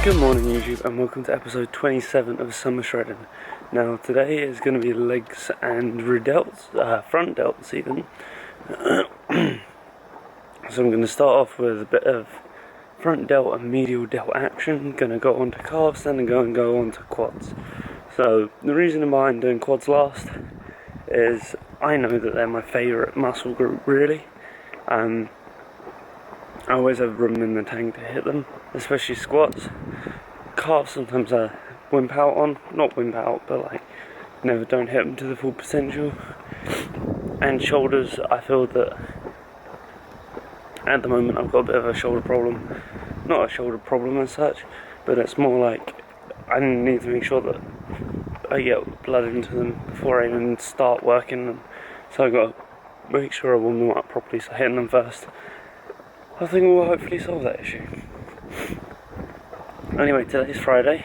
Good morning YouTube, and welcome to episode 27 of Summer Shredding. Now today is going to be legs and rear delts, front delts even. So I'm going to start off with a bit of front delt and medial delt action. Going to go on to calves, then go on to quads. So the reason behind doing quads last is I know that they're my favourite muscle group really. I always have room in the tank to hit them, especially squats. Calves sometimes I wimp out on, not wimp out, but like never don't hit them to the full potential. And shoulders, I feel that at the moment I've got a bit of a shoulder problem. Not a shoulder problem as such, but it's more like I need to make sure that I get blood into them before I even start working them. So I've got to make sure I warm them up properly, so hitting them first I think we'll hopefully solve that issue. Anyway, today's Friday.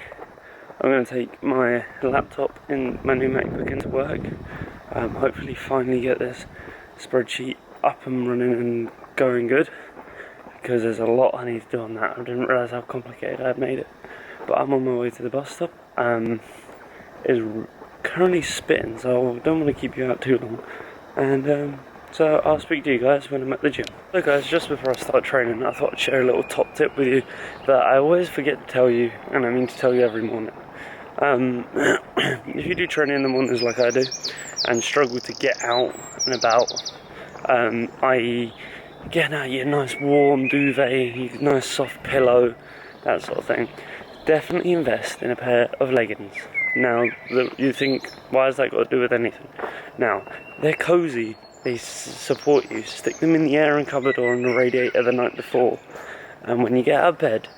I'm going to take my laptop and my new MacBook into work. Hopefully finally get this spreadsheet up and running and going good, because there's a lot I need to do on that. I didn't realise how complicated I'd made it. But I'm on my way to the bus stop. It's currently spitting, so I don't want to keep you out too long. And so I'll speak to you guys when I'm at the gym. So guys, just before I start training, I thought I'd share a little top tip with you that I always forget to tell you, and I mean to tell you every morning. If you do training in the mornings like I do, and struggle to get out and about, i.e. getting out your nice warm duvet, your nice soft pillow, that sort of thing, definitely invest in a pair of leggings. Now, you think, why has that got to do with anything? Now, they're cozy. They support you. Stick them in the airing cupboard or on the radiator the night before, and when you get out of bed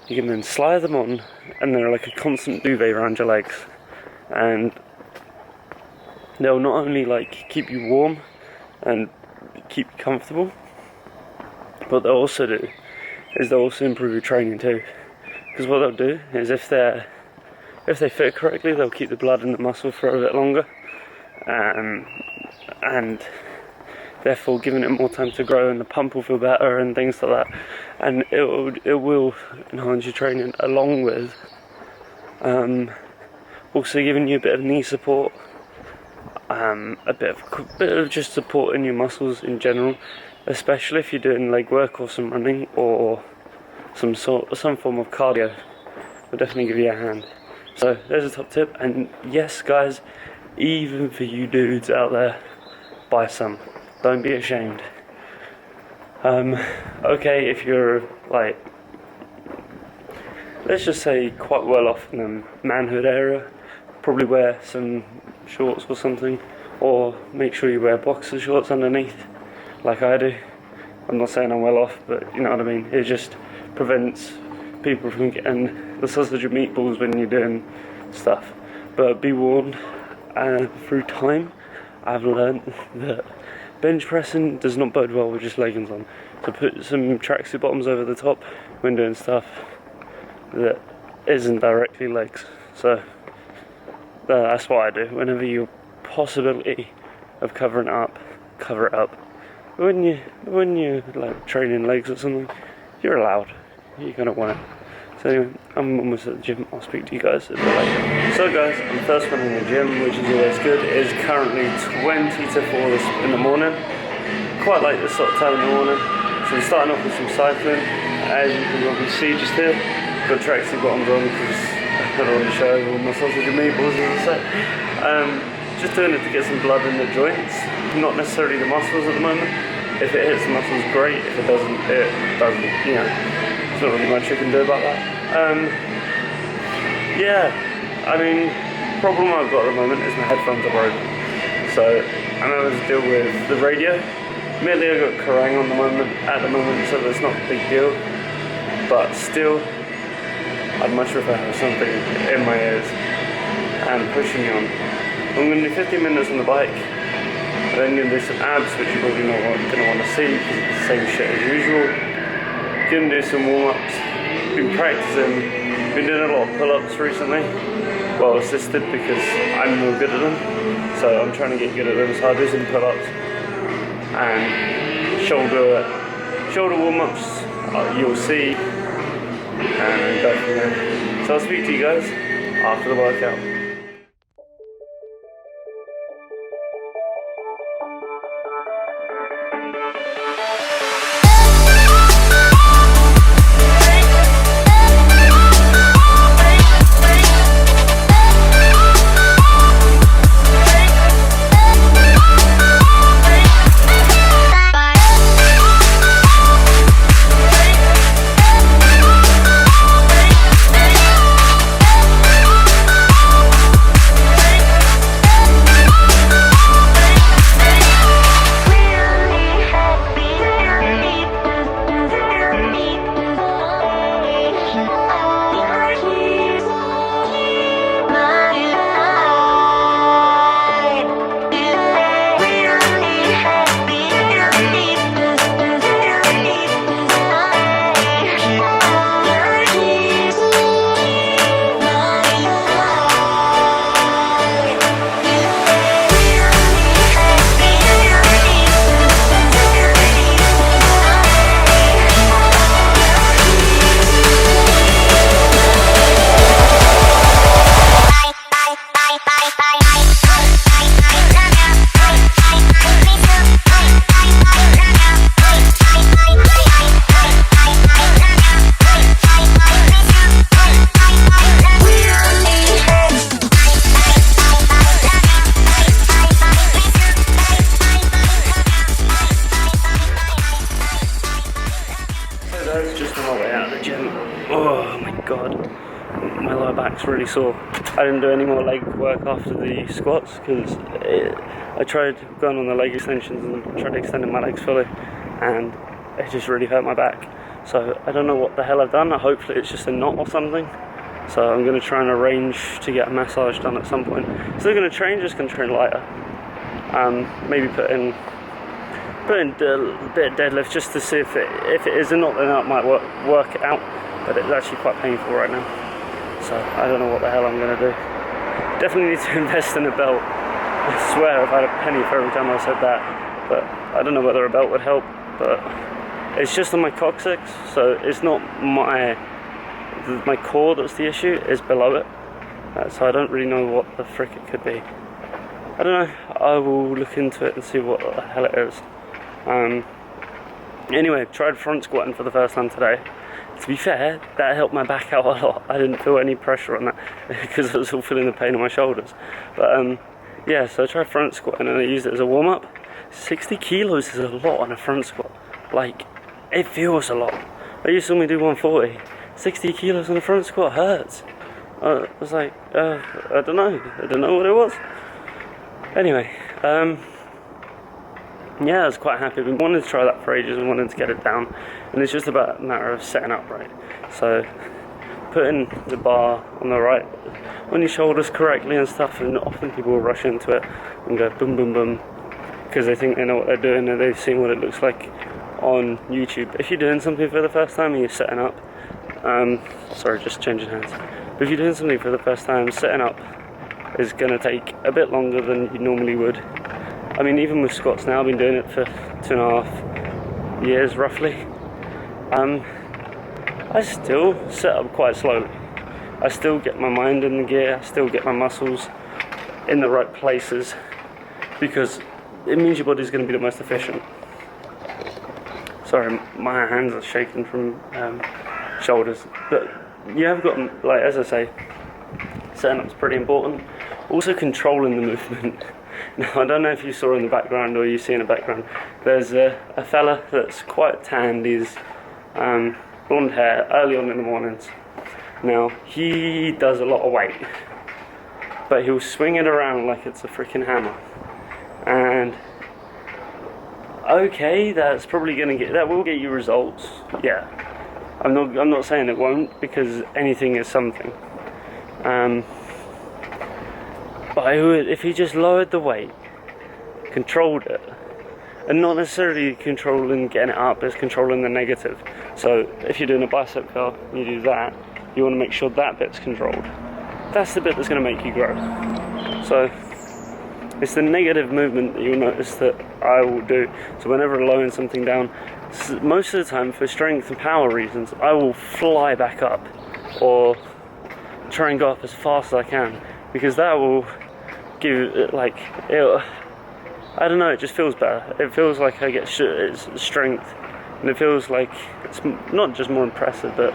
you can then slide them on, and they're like a constant duvet around your legs, and they'll not only like keep you warm and keep you comfortable, but they'll also improve your training too, because what they'll do is if they fit correctly, they'll keep the blood in the muscle for a bit longer, and therefore giving it more time to grow, and the pump will feel better and things like that, and it will enhance your training, along with also giving you a bit of knee support, a bit of just support in your muscles in general, especially if you're doing leg work or some running or some form of cardio. Will definitely give you a hand. So there's a top tip, and yes guys, even for you dudes out there, buy some. Don't be ashamed. Okay, if you're like, let's just say quite well off in the manhood area, probably wear some shorts or something, or make sure you wear boxer shorts underneath, like I do. I'm not saying I'm well off, but you know what I mean. It just prevents people from getting the sausage and meatballs when you're doing stuff. But be warned, through time I've learned that bench pressing does not bode well with just leggings on. So put some tracksuit bottoms over the top when doing stuff that isn't directly legs. So that's what I do. Whenever you possibility of covering it up, cover it up. When you like training legs or something, you're allowed. You're gonna want it. So anyway, I'm almost at the gym. I'll speak to you guys a bit later. So guys, I'm first one in the gym, which is always good. It is currently 20 to 4 in the morning. Quite like this sort of time in the morning. So I'm starting off with some cycling. As you can probably see just here, got tracksuit bottoms on because I don't want to show all my sausage and meatballs, as I say. Just doing it to get some blood in the joints, not necessarily the muscles at the moment. If it hits the muscles, great. If it doesn't, it doesn't. You know, there's not really much you can do about that. Yeah, I mean, problem I've got at the moment is my headphones are broken. So I'm having to deal with the radio. Mainly I've got Kerrang at the moment, so that's not a big deal. But still, I'd much rather have something in my ears and pushing me on. I'm going to do 15 minutes on the bike. Then going to do some abs, which you're probably not going to want to see because it's the same shit as usual. Going to do some warm-ups. Been practicing. Been doing a lot of pull-ups recently. Well, assisted because I'm more good at them. So I'm trying to get good at them. So I'll do some pull-ups and shoulder warm-ups. You'll see and go from there. So I'll speak to you guys after the workout. Oh my god, my lower back's really sore. I didn't do any more leg work after the squats because I tried going on the leg extensions and tried extending my legs fully, and it just really hurt my back. So I don't know what the hell I've done. Hopefully it's just a knot or something. So I'm going to try and arrange to get a massage done at some point. Still going to train, just going to train lighter. Maybe put in a bit of deadlift just to see if it is a knot, then that might work it out. But it's actually quite painful right now. So I don't know what the hell I'm going to do. Definitely need to invest in a belt. I swear I've had a penny for every time I said that. But I don't know whether a belt would help. But it's just on my coccyx, so it's not my core that's the issue, it's below it. So I don't really know what the frick it could be. I don't know. I will look into it and see what the hell it is. Anyway, tried front squatting for the first time today. To be fair, that helped my back out a lot. I didn't feel any pressure on that because I was all feeling the pain in my shoulders. But yeah, so I tried front squatting and I used it as a warm-up. 60 kilos is a lot on a front squat. Like, it feels a lot. I used to only do 140. 60 kilos on a front squat hurts. I was like, I don't know what it was. Anyway, yeah, I was quite happy. We wanted to try that for ages and wanted to get it down, and it's just about a matter of setting up right. So putting the bar on the right on your shoulders correctly and stuff, and often people will rush into it and go boom boom boom because they think they know what they're doing and they've seen what it looks like on YouTube. If you're doing something for the first time and you're setting up, sorry, just changing hands. But if you're doing something for the first time, setting up is going to take a bit longer than you normally would. I mean, even with squats now, I've been doing it for 2.5 years roughly. I still set up quite slowly. I still get my mind in the gear, I still get my muscles in the right places, because it means your body's going to be the most efficient. Sorry, my hands are shaking from shoulders. But you have got, like, as I say, setting up's pretty important. Also controlling the movement. Now, I don't know if you saw in the background or you see in the background, there's a fella that's quite tanned. He's blonde hair, early on in the mornings. Now, he does a lot of weight, but he'll swing it around like it's a freaking hammer. And okay, that's probably that will get you results. Yeah, I'm not saying it won't, because anything is something. But if he just lowered the weight, controlled it, and not necessarily controlling getting it up, it's controlling the negative. So if you're doing a bicep curl, you do that, you want to make sure that bit's controlled. That's the bit that's going to make you grow. So It's the negative movement that you'll notice that I will do. So whenever I'm lowering something down, most of the time for strength and power reasons, I will fly back up or try and go up as fast as I can, because that will give it, like, I don't know, it just feels better. It feels like I get strength, and it feels like it's not just more impressive, but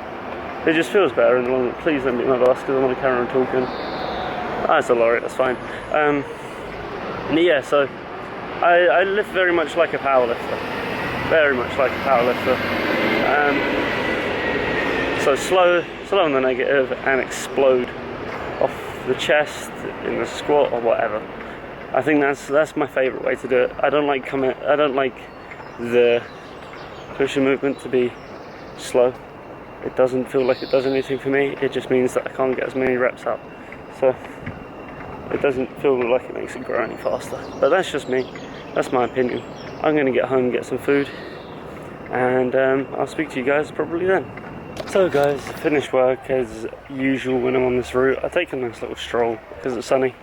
it just feels better in the long run. Please don't beat my boss, because I'm on the camera and talking. Ah, it's a lorry, that's fine. Yeah, so I lift very much like a powerlifter. Very much like a powerlifter. So slow on the negative and explode off the chest in the squat or whatever. I think that's my favourite way to do it. I don't like the pushing movement to be slow. It doesn't feel like it does anything for me. It just means that I can't get as many reps up. So it doesn't feel like it makes it grow any faster. But that's just me. That's my opinion. I'm going to get home and get some food, and I'll speak to you guys probably then. So guys, finished work as usual when I'm on this route. I take a nice little stroll because it's sunny.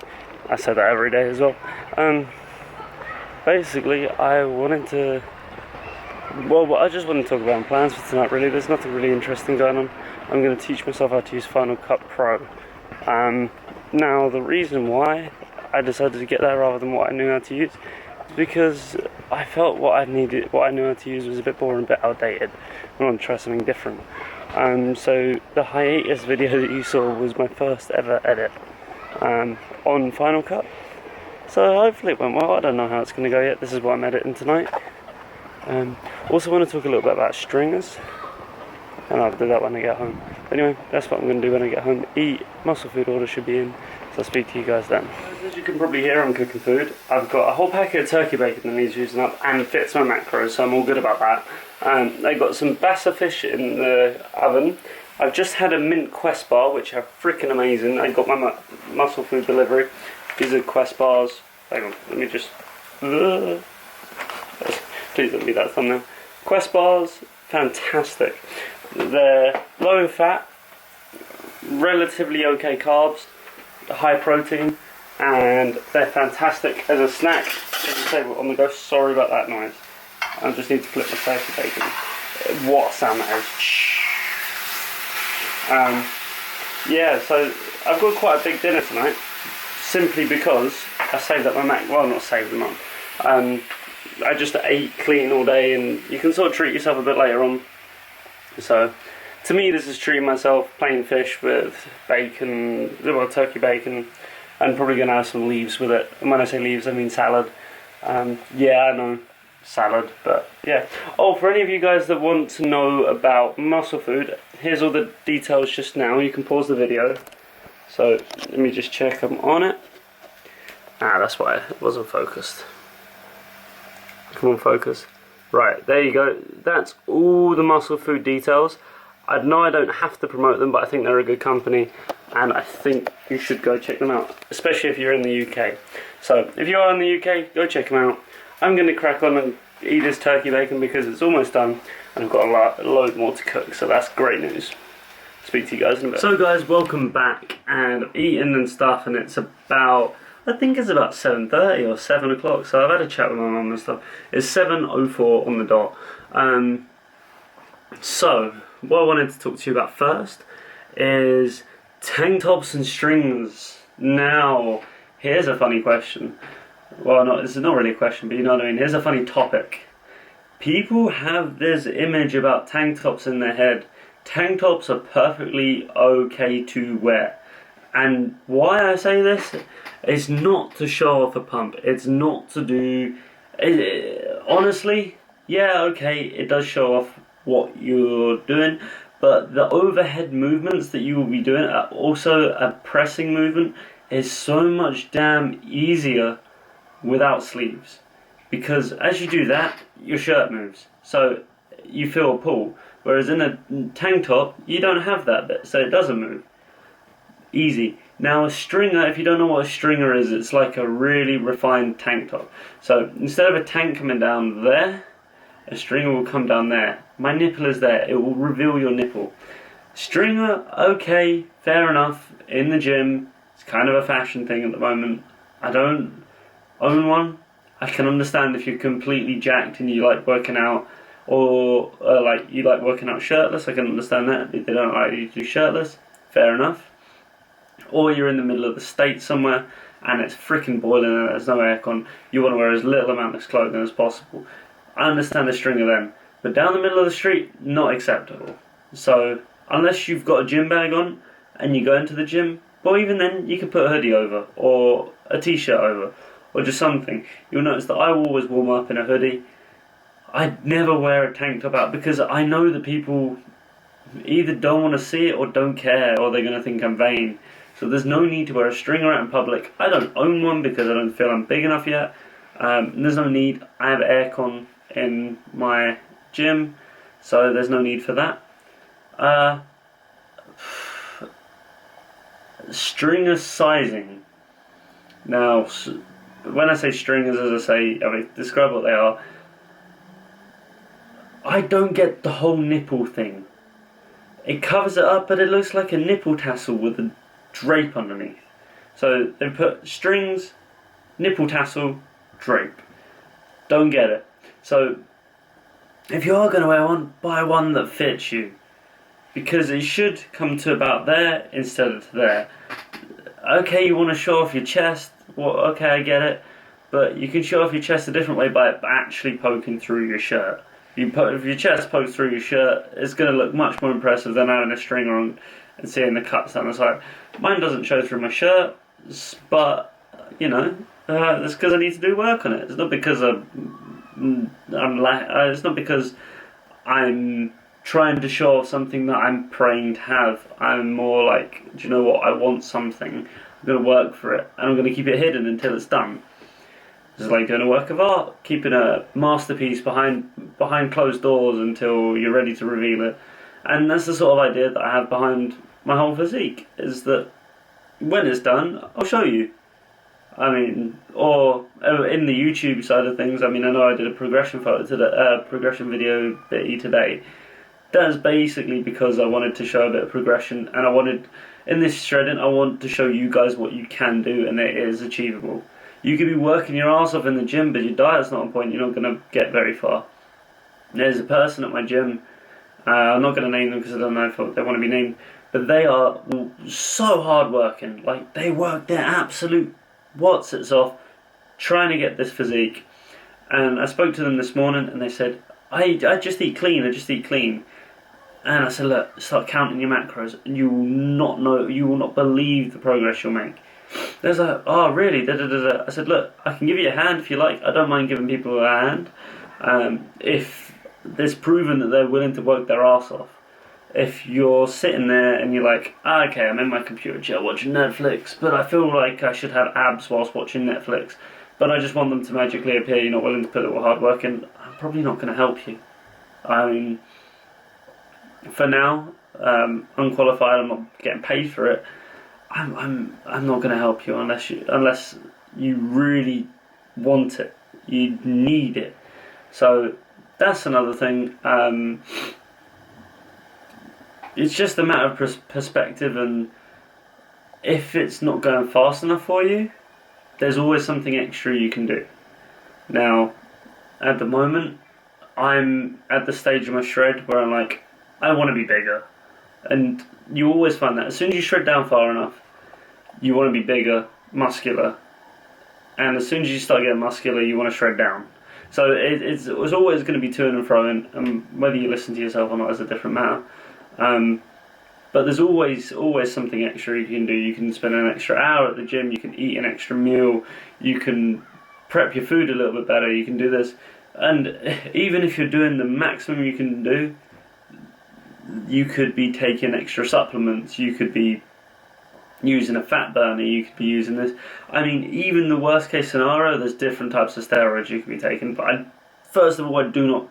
I say that every day as well. Basically, I just wanted to talk about my plans for tonight really. There's nothing really interesting going on. I'm going to teach myself how to use Final Cut Pro. Now, the reason why I decided to get that rather than what I knew how to use is because I felt what I knew how to use was a bit boring, a bit outdated. I wanted to try something different. So the hiatus video that you saw was my first ever edit on Final Cut. So hopefully it went well. I don't know how it's going to go yet. This is what I'm editing tonight. Also want to talk a little bit about stringers, and I'll do that when I get home. But anyway, that's what I'm going to do when I get home. Eat. Muscle food order should be in, so I'll speak to you guys then. As you can probably hear, I'm cooking food. I've got a whole packet of turkey bacon that needs using up and fits my macros, so I'm all good about that. I got some bassa fish in the oven. I've just had a mint Quest bar, which are freaking amazing. I got my muscle food delivery. These are Quest bars. Hang on, let me just... Please don't be that thumbnail. Quest bars, fantastic. They're low in fat, relatively okay carbs, high protein, and they're fantastic as a snack. As I say, on the go. Sorry about that noise. I just need to flip my turkey bacon. What a sound that is. Yeah, so I've got quite a big dinner tonight, simply because I saved up my mac. Well, not saved them up. I just ate clean all day, and you can sort of treat yourself a bit later on. So, to me, this is treating myself. Plain fish with bacon, well, turkey bacon, and probably going to have some leaves with it. And when I say leaves, I mean salad. Yeah, I know, salad, but yeah. Oh, for any of you guys that want to know about muscle food, here's all the details just now. You can pause the video. So, let me just check I'm on it. Ah, that's why it wasn't focused. Come on, focus. Right, there you go. That's all the muscle food details. I know I don't have to promote them, but I think they're a good company, and I think you should go check them out, especially if you're in the UK. So, if you are in the UK, go check them out. I'm going to crack on and eat this turkey bacon because it's almost done, and I've got a load more to cook, so that's great news. Speak to you guys in a bit. So guys, welcome back, and I've eaten and stuff, and it's about... I think it's about 7:30 or 7 o'clock, so I've had a chat with my mum and stuff. It's 7:04 on the dot. So, what I wanted to talk to you about first is tank tops and strings. Now, here's a funny question. Well, this is not really a question, but you know what I mean. Here's a funny topic. People have this image about tank tops in their head. Tank tops are perfectly okay to wear. And why I say this is not to show off a pump. It's not to do... honestly, yeah, okay, it does show off what you're doing, but the overhead movements that you will be doing are also a pressing movement is so much damn easier without sleeves. Because as you do that, your shirt moves. So you feel a pull. Whereas in a tank top, you don't have that bit, so it doesn't move. Easy. Now a stringer, if you don't know what a stringer is, it's like a really refined tank top. So instead of a tank coming down there, a stringer will come down there. My nipple is there, it will reveal your nipple. Stringer, okay, fair enough, in the gym, it's kind of a fashion thing at the moment. I don't own one. I can understand if you're completely jacked and you like working out, or like you like working out shirtless. I can understand that. If they don't like you to do shirtless, fair enough. Or you're in the middle of the state somewhere and it's freaking boiling and there's no aircon. You want to wear as little amount of clothing as possible. I understand the string of them, but down the middle of the street, not acceptable. So unless you've got a gym bag on and you go into the gym, well, even then you can put a hoodie over or a t-shirt over or just something. You'll notice that I will always warm up in a hoodie. I never wear a tank top out because I know that people either don't want to see it or don't care, or they're going to think I'm vain. So there's no need to wear a stringer out in public. I don't own one because I don't feel I'm big enough yet. There's no need. I have aircon in my gym, so there's no need for that. Stringer sizing. Now, when I say stringers, as I describe what they are. I don't get the whole nipple thing. It covers it up, but it looks like a nipple tassel with a drape underneath. So they put strings, nipple tassel, drape. Don't get it. So if you are going to wear one, buy one that fits you, because it should come to about there instead of to there. Okay, you want to show off your chest, well, okay, I get it, but you can show off your chest a different way by actually poking through your shirt. If your chest pokes through your shirt, it's going to look much more impressive than having a stringer on and seeing the cuts down the side. Mine doesn't show through my shirt, but that's because I need to do work on it. It's not because it's not because I'm trying to show off something that I'm praying to have. I'm more like, do you know what? I want something. I'm going to work for it, and I'm going to keep it hidden until it's done. It's like doing a work of art, keeping a masterpiece behind closed doors until you're ready to reveal it. And that's the sort of idea that I have behind my whole physique, is that when it's done, I'll show you. I mean, or in the YouTube side of things, I mean, I know I did a progression video today. That's basically because I wanted to show a bit of progression, and in this shredding, I want to show you guys what you can do, and it is achievable. You could be working your ass off in the gym, but your diet's not on point, you're not going to get very far. There's a person at my gym, I'm not going to name them because I don't know if they want to be named, but they are so hard working. Like, they work their absolute whatsits off trying to get this physique. And I spoke to them this morning and they said, I just eat clean, And I said, look, start counting your macros and you will not believe the progress you'll make. They was like, oh really? I said, look, I can give you a hand if you like. I don't mind giving people a hand. If there's proven that they're willing to work their arse off. If you're sitting there and you're like, okay, I'm in my computer chair watching Netflix, but I feel like I should have abs whilst watching Netflix, but I just want them to magically appear, you're not willing to put a little hard work in, I'm probably not going to help you. I mean, for now, unqualified, I'm not getting paid for it. I'm not going to help you unless you really want it, you need it. So that's another thing. It's just a matter of perspective, and if it's not going fast enough for you, there's always something extra you can do. Now, at the moment, I'm at the stage of my shred where I'm like, I want to be bigger. And you always find that as soon as you shred down far enough, you want to be bigger, muscular. And as soon as you start getting muscular, you want to shred down. So it's always going to be to and fro, and whether you listen to yourself or not is a different matter. But there's always something extra you can do. You can spend an extra hour at the gym, you can eat an extra meal, you can prep your food a little bit better, you can do this. And even if you're doing the maximum you can do, you could be taking extra supplements, you could be using a fat burner, you could be using this. I mean, even the worst case scenario, there's different types of steroids you could be taking, but first of all, I do not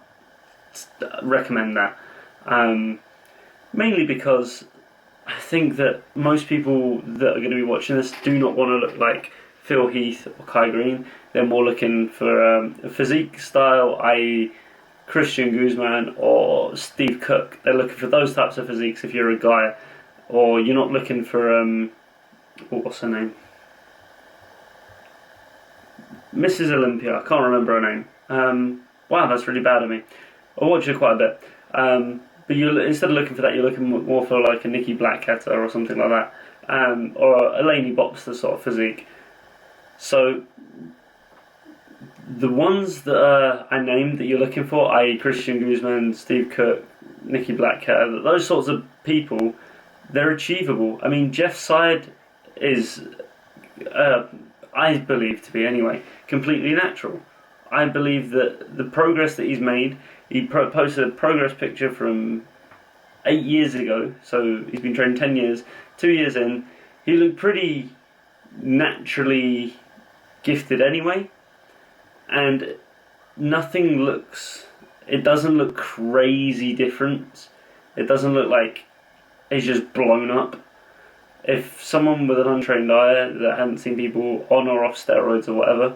recommend that. Mainly because I think that most people that are going to be watching this do not want to look like Phil Heath or Kai Green. They're more looking for a physique style, i.e. Christian Guzman or Steve Cook. They're looking for those types of physiques if you're a guy. Or you're not looking for, what's her name? Mrs. Olympia, I can't remember her name. Wow, that's really bad of me. I watch her quite a bit. But instead of looking for that, you're looking more for like a Nikki Blackketter or something like that. Or a Lainey Bopster sort of physique. So, the ones that I named that you're looking for, i.e. Christian Guzman, Steve Cook, Nikki Blackketter, those sorts of people, they're achievable. I mean, Jeff Side is, I believe to be anyway, completely natural. I believe that the progress that he's made, he posted a progress picture from 8 years ago, so he's been training 10 years, 2 years in, he looked pretty naturally gifted anyway, and it doesn't look crazy different. It doesn't look like it's just blown up. If someone with an untrained eye that hadn't seen people on or off steroids or whatever,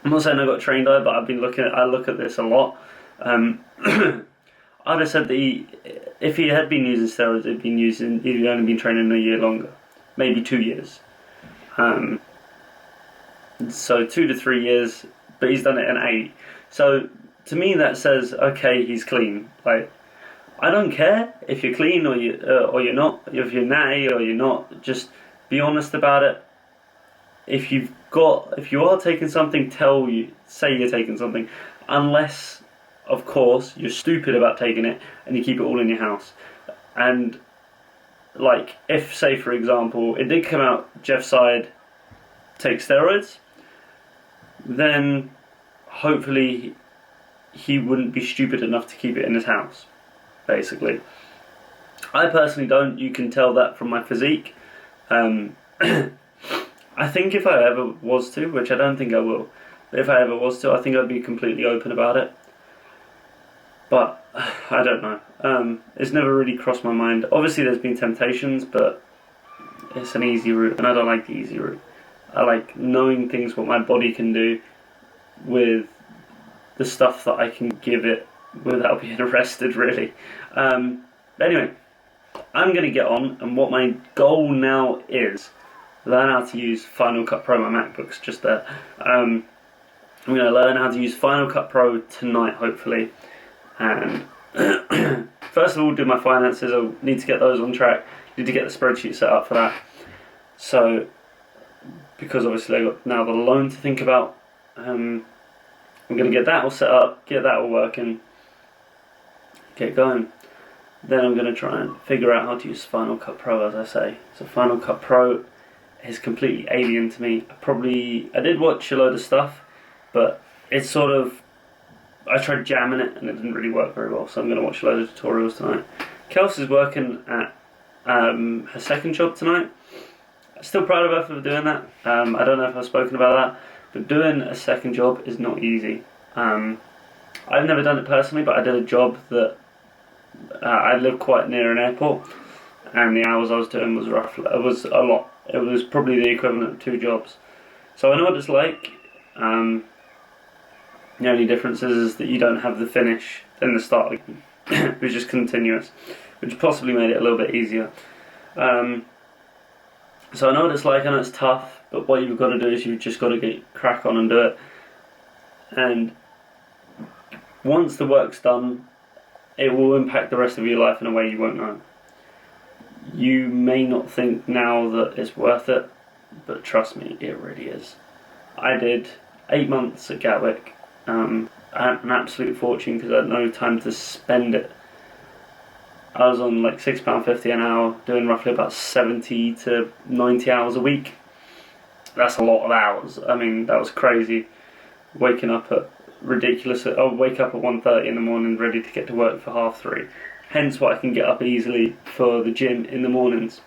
I'm not saying I've got a trained eye, but I look at this a lot. I'd have said that if he had been using steroids, he'd only been training a year longer, maybe 2 years. So 2 to 3 years, but he's done it in 8. So to me that says, okay, he's clean. Like, I don't care if you're clean or you're not, if you're natty or you're not. Just be honest about it. If you are taking something, say you're taking something, unless, of course, you're stupid about taking it and you keep it all in your house. And like, if, say for example, it did come out Jeff Side takes steroids, then hopefully he wouldn't be stupid enough to keep it in his house, basically. I personally don't. You can tell that from my physique. I think if I ever was to, which I don't think I will, but if I ever was to, I think I'd be completely open about it. But I don't know. It's never really crossed my mind. Obviously there's been temptations, but it's an easy route, and I don't like the easy route. I like knowing things, what my body can do with the stuff that I can give it without being arrested, really. Anyway, I'm going to get on, and what my goal now is, learn how to use Final Cut Pro. My MacBook's just there. I'm going to learn how to use Final Cut Pro tonight, hopefully. And first of all, do my finances. I need to get those on track. Need to get the spreadsheet set up for that. So, because obviously I've got now the loan to think about, I'm going to get that all set up, get that all working, get going. Then I'm going to try and figure out how to use Final Cut Pro, as I say. So Final Cut Pro is completely alien to me. I did watch a load of stuff, but it's sort of, I tried jamming it and it didn't really work very well, so I'm going to watch a load of tutorials tonight. Kelsey's working at her second job tonight. Still proud of her for doing that. I don't know if I've spoken about that, but doing a second job is not easy. I've never done it personally, but I did a job that I live quite near an airport, and the hours I was doing was it was a lot. It was probably the equivalent of 2 jobs. So I know what it's like. The only difference is that you don't have the finish in the start, which is continuous, which possibly made it a little bit easier. So I know what it's like. I know it's tough, but what you've got to do is you've just got to get crack on and do it. And once the work's done, it will impact the rest of your life in a way you won't know. You may not think now that it's worth it, but trust me, it really is. I did 8 months at Gatwick. I had an absolute fortune because I had no time to spend it. I was on like £6.50 an hour, doing roughly about 70 to 90 hours a week. That's a lot of hours. I mean, that was crazy. Waking up at ridiculous. I'll wake up at 1:30 in the morning, ready to get to work for 3:30. Hence why I can get up easily for the gym in the mornings.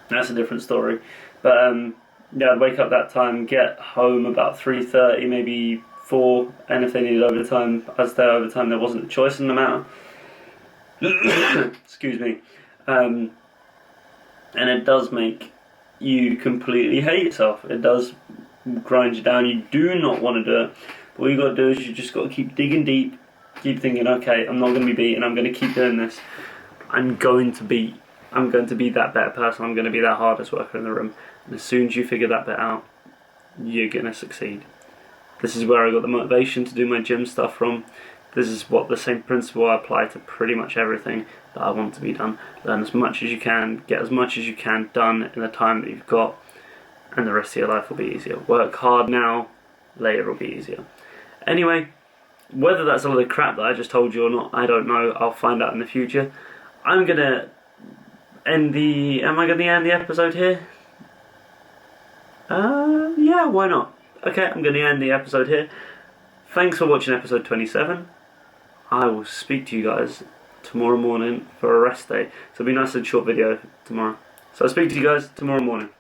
That's a different story. But yeah, I'd wake up that time, get home about 3:30, maybe 4, and if they needed overtime, I'd stay overtime. There wasn't a choice in the matter. Excuse me. And it does make you completely hate yourself. It does grind you down. You do not want to do it. All you got to do is you just got to keep digging deep, keep thinking, okay, I'm not going to be beaten, I'm going to keep doing this. I'm going to be that better person, I'm going to be that hardest worker in the room. And as soon as you figure that bit out, you're going to succeed. This is where I got the motivation to do my gym stuff from. This is what the same principle I apply to pretty much everything that I want to be done. Learn as much as you can, get as much as you can done in the time that you've got, and the rest of your life will be easier. Work hard now, later will be easier. Anyway, whether that's a lot of crap that I just told you or not, I don't know. I'll find out in the future. I'm gonna end the... Am I gonna end the episode here? Yeah, why not? Okay, I'm gonna end the episode here. Thanks for watching episode 27. I will speak to you guys tomorrow morning for a rest day. So it'll be a nice and short video tomorrow. So I'll speak to you guys tomorrow morning.